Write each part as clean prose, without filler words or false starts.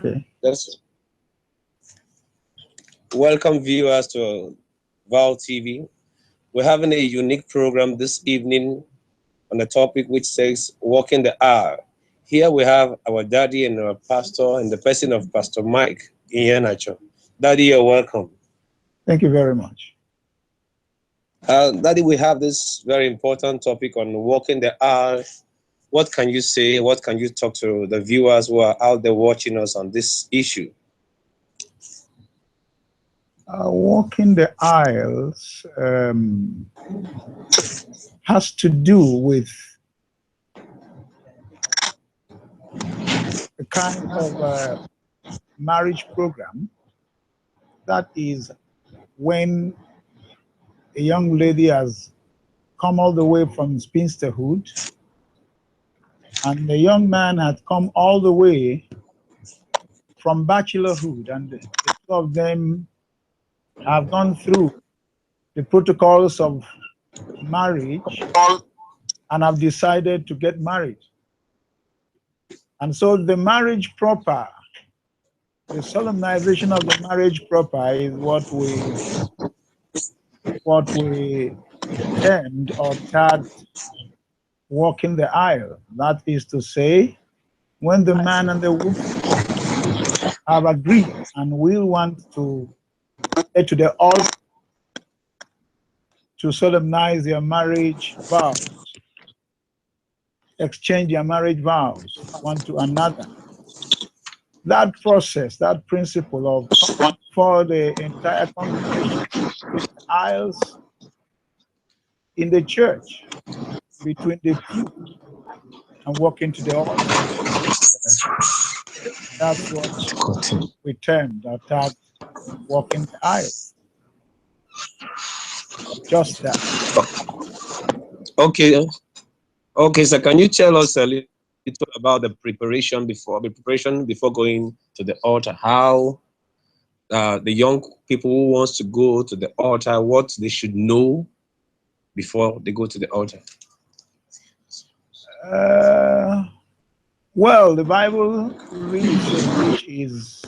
Okay. Yes. Welcome viewers to Val TV. We're having a unique program this evening on a topic which says walking the aisle. Here we have our daddy and our pastor in the person of Pastor Mike Ihenacho. Daddy, you're welcome. Thank you very much. Daddy, we have this very important topic on walking the aisle. What can you say? What can you talk to the viewers who are out there watching us on this issue? Walking the aisles has to do with a kind of marriage program. That is when a young lady has come all the way from spinsterhood and the young man had come all the way from bachelorhood, and the two of them have gone through the protocols of marriage and have decided to get married. And so the marriage proper, the solemnization of the marriage proper is what we termed or tagged walking the aisle. That is to say, when the man and the woman have agreed and will want to get to the altar to solemnize their marriage vows, exchange their marriage vows one to another. That process, that principle of for the entire congregation, aisles in the church between the pew and walking to the altar. That's what we termed or tagged walking the aisle. Just that. Okay. Okay, so can you tell us a little about the preparation before going to the altar? How the young people who wants to go to the altar, what they should know before they go to the altar? Well, the Bible really says, which is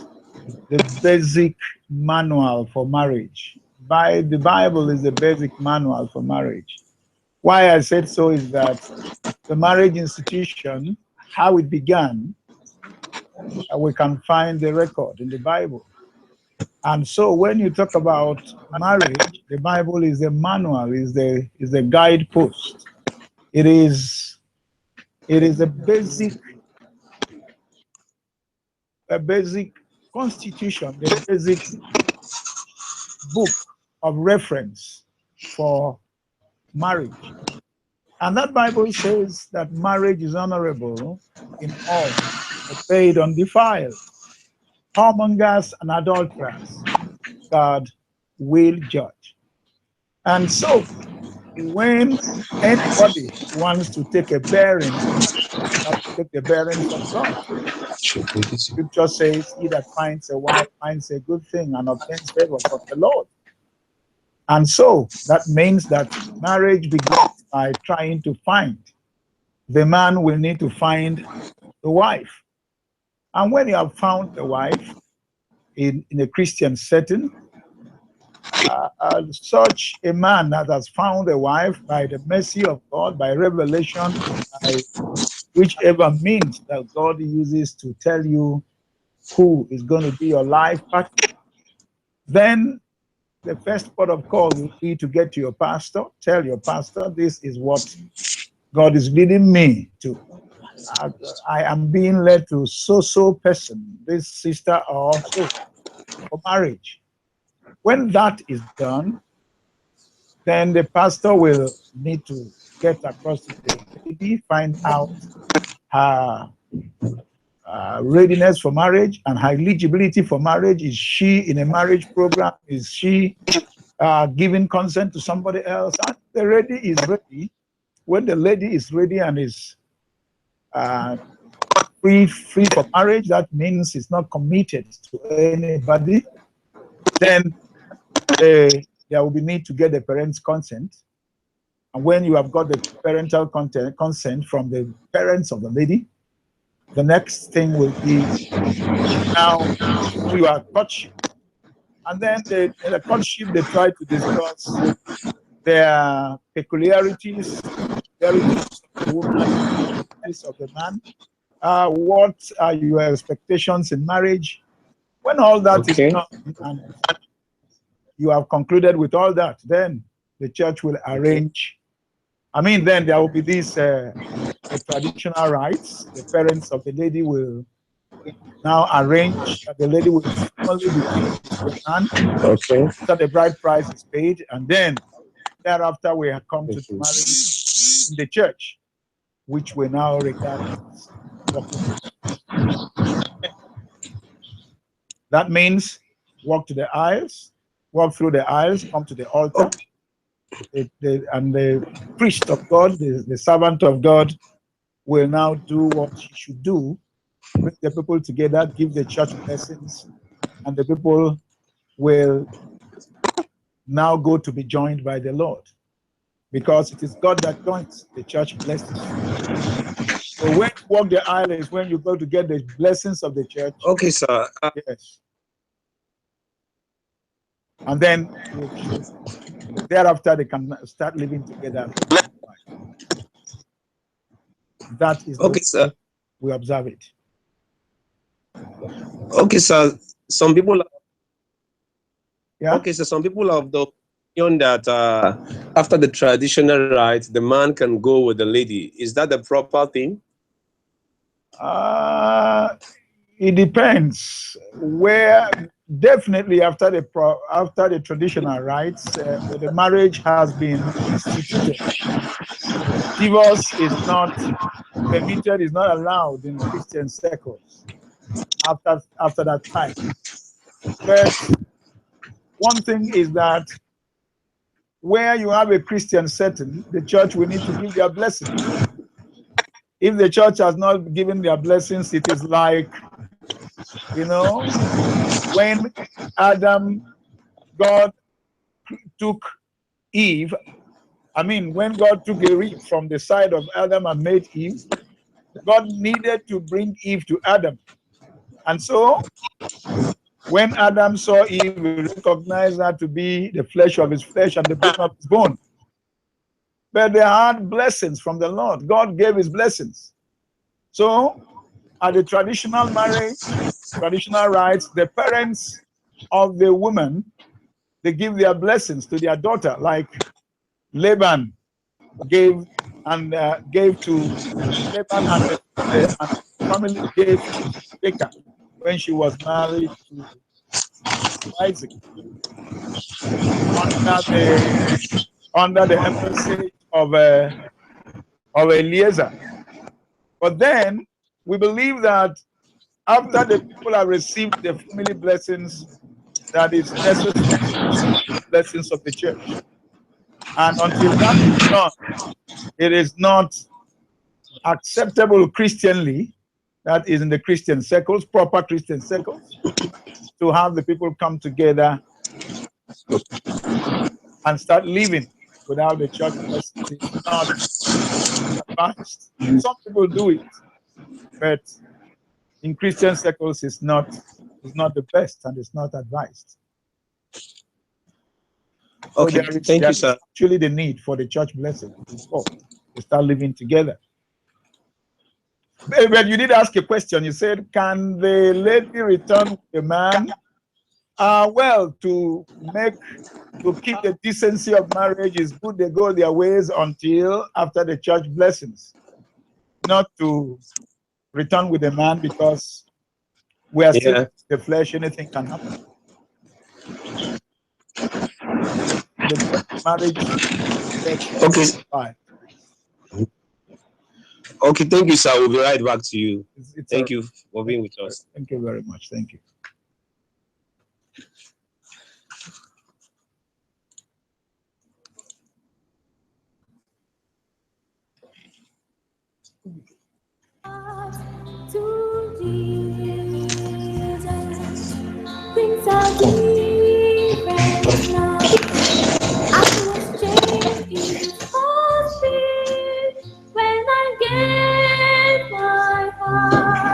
the basic manual for marriage. The Bible is the basic manual for marriage. Why I said so is that the marriage institution, how it began, we can find the record in the Bible. And so when you talk about marriage, the Bible is the manual, is the guidepost. It is a basic constitution, the basic book of reference for marriage. And that Bible says that marriage is honorable in all, obeyed undefiled. Whoremongers and adulterers, God will judge. And so, when anybody wants to take a bearing, not to take the bearing from God, Scripture says, he that finds a wife finds a good thing and obtains favor from the Lord. And so, that means that marriage begins by trying to find. The man will need to find the wife. And when you have found the wife in a Christian setting, such a man that has found a wife by the mercy of God, by revelation, by whichever means that God uses to tell you who is going to be your life partner, then the first port of call will be to get to your pastor, tell your pastor, this is what God is leading me to. I am being led to so person, this sister or so, for marriage. When that is done, then the pastor will need to get across to the lady, find out her readiness for marriage and her eligibility for marriage. Is she in a marriage program? Is she giving consent to somebody else? And the lady is ready. When the lady is ready and is free for marriage, that means it's not committed to anybody, then there will be need to get the parents' consent. And when you have got the parental consent from the parents of the lady, The next thing will be now you are courtship. And then in the courtship, they try to discuss their peculiarities, peculiarities of the woman, peculiarities of the man. What are your expectations in marriage? When all that is Okay. done and you have concluded with all that, then the church will arrange. Then there will be these the traditional rites. The parents of the lady will now arrange that the lady will formally be given to the man Okay. after the bride price is paid, and then thereafter we have come to the marriage in the church, which we now regard as walking. That means walk to the aisles, walk through the aisles, come to the altar, and the priest of God, the servant of God, will now do what he should do, bring the people together, give the church blessings, and the people will now go to be joined by the Lord. Because it is God that joins, the church blesses. So when you walk the aisle is when you go to get the blessings of the church. Okay, sir. Yes. And then thereafter they can start living together. That is Okay, the sir. way we observe it. Okay, sir. Some people. Yeah. Okay, so some people have the opinion that after the traditional rites, the man can go with the lady. Is that the proper thing? It depends. Where definitely after the traditional rites, the marriage has been instituted. Divorce is not permitted, is not allowed in Christian circles after that time. But one thing is that where you have a Christian setting, the church will need to give their blessings. If the church has not given their blessings, it is like, when God took Eve, when God took a rib from the side of Adam and made Eve, God needed to bring Eve to Adam. And so when Adam saw Eve, he recognized her to be the flesh of his flesh and the bone of his bone. But they had blessings from the Lord. God gave his blessings. So at the traditional marriage, traditional rites, the parents of the woman, they give their blessings to their daughter, like Laban gave to Laban, and the family gave to Rebekah when she was married to Isaac under the embassy of Eliezer. But then we believe that after the people have received the family blessings, that it's necessary to receive the blessings of the church. And until that is done, it is not acceptable Christianly, that is in the Christian circles, proper Christian circles, to have the people come together and start living without the church blessings. It's not advised. Some people do it, but in Christian circles, it's not the best and it's not advised. So Okay, thank you, sir. Actually the need for the church blessing before we start living together. But you did ask a question. You said, can the lady return with the man? Well, to keep the decency of marriage is good. They go their ways until after the church blessings. Not to return with the man, because we are still the flesh. Anything can happen. The marriage. Okay. Okay, thank you, sir. We'll be right back to you. Thank you for being with us. Thank you very much. Thank you. Things are different now. I was changed in His spirit when I gave my heart.